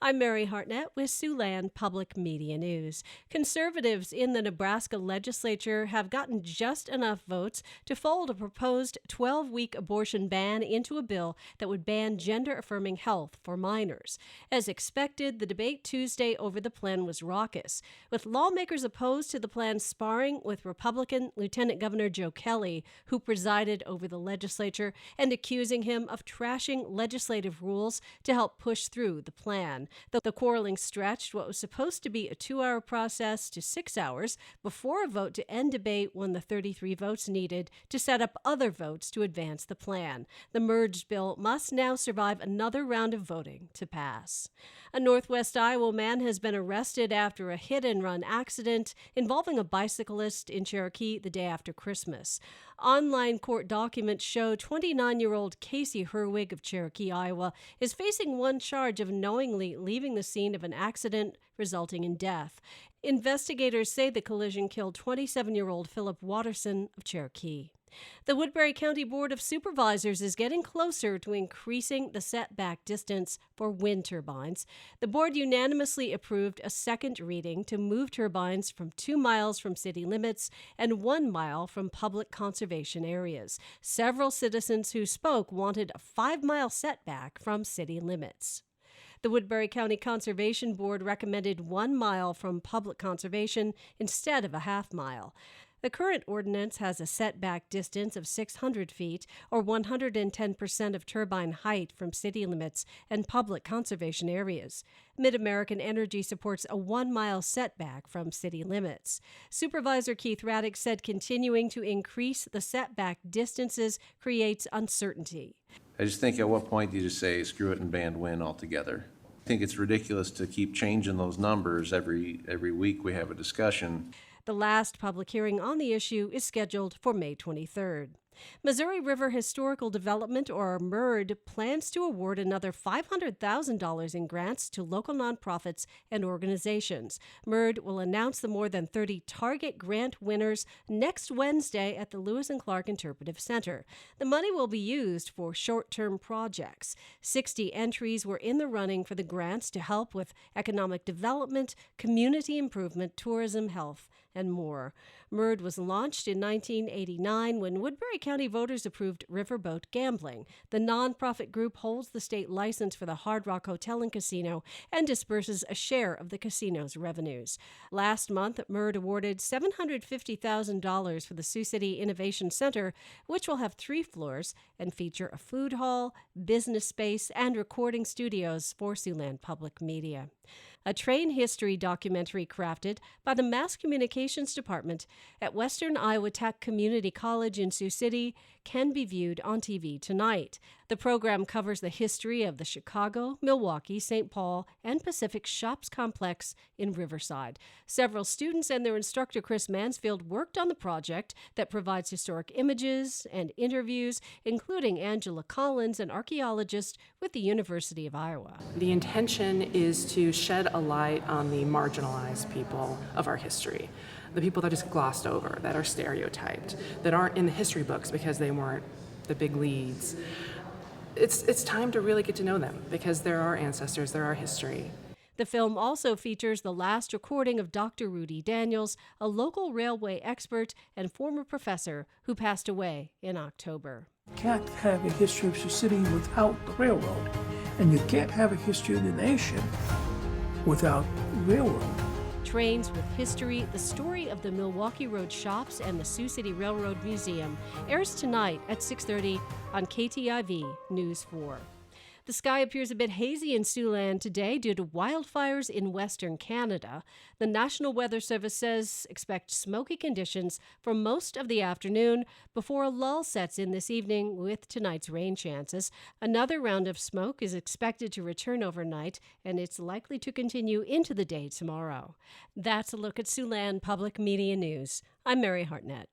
I'm Mary Hartnett with Siouxland Public Media News. Conservatives in the Nebraska legislature have gotten just enough votes to fold a proposed 12-week abortion ban into a bill that would ban gender-affirming health for minors. As expected, the debate Tuesday over the plan was raucous, with lawmakers opposed to the plan sparring with Republican Lieutenant Governor Joe Kelly, who presided over the legislature, and accusing him of trashing legislative rules to help push through the plan. The quarreling stretched what was supposed to be a 2-hour process to 6 hours before a vote to end debate won the 33 votes needed to set up other votes to advance the plan. The merged bill must now survive another round of voting to pass. A Northwest Iowa man has been arrested after a hit-and-run accident involving a bicyclist in Cherokee the day after Christmas. Online court documents show 29-year-old Casey Herwig of Cherokee, Iowa, is facing one charge of knowingly leaving the scene of an accident resulting in death. Investigators say the collision killed 27-year-old Philip Watterson of Cherokee. The Woodbury County Board of Supervisors is getting closer to increasing the setback distance for wind turbines. The board unanimously approved a second reading to move turbines from 2 miles from city limits and 1 mile from public conservation areas. Several citizens who spoke wanted a 5-mile setback from city limits. The Woodbury County Conservation Board recommended 1 mile from public conservation instead of a half-mile. The current ordinance has a setback distance of 600 feet, or 110% of turbine height from city limits and public conservation areas. Mid-American Energy supports a 1-mile setback from city limits. Supervisor Keith Raddick said continuing to increase the setback distances creates uncertainty. I just think at what point do you just say, screw it and ban wind altogether? I think it's ridiculous to keep changing those numbers every week we have a discussion. The last public hearing on the issue is scheduled for May 23rd. Missouri River Historical Development, or MHRD, plans to award another $500,000 in grants to local nonprofits and organizations. MHRD will announce the more than 30 target grant winners next Wednesday at the Lewis and Clark Interpretive Center. The money will be used for short-term projects. 60 entries were in the running for the grants to help with economic development, community improvement, tourism, health, and more. MHRD was launched in 1989 when Woodbury County voters approved riverboat gambling. The nonprofit group holds the state license for the Hard Rock Hotel and Casino and disperses a share of the casino's revenues. Last month, MHRD awarded $750,000 for the Sioux City Innovation Center, which will have 3 floors and feature a food hall, business space, and recording studios for Siouxland Public Media. A train history documentary crafted by the Mass Communications Department at Western Iowa Tech Community College in Sioux City can be viewed on TV tonight. The program covers the history of the Chicago, Milwaukee, St. Paul, and Pacific Shops complex in Riverside. Several students and their instructor, Chris Mansfield, worked on the project that provides historic images and interviews, including Angela Collins, an archaeologist with the University of Iowa. The intention is to shed a light on the marginalized people of our history, the people that are just glossed over, that are stereotyped, that aren't in the history books because they weren't the big leads. It's time to really get to know them because they're our ancestors, they're our history. The film also features the last recording of Dr. Rudy Daniels, a local railway expert and former professor who passed away in October. You can't have a history of Sioux City without the railroad, and you can't have a history of the nation without railroad. Trains with History, the story of the Milwaukee Road Shops and the Sioux City Railroad Museum, airs tonight at 6:30 on KTIV News 4. The sky appears a bit hazy in Siouxland today due to wildfires in western Canada. The National Weather Service says expect smoky conditions for most of the afternoon before a lull sets in this evening with tonight's rain chances. Another round of smoke is expected to return overnight, and it's likely to continue into the day tomorrow. That's a look at Siouxland Public Media News. I'm Mary Hartnett.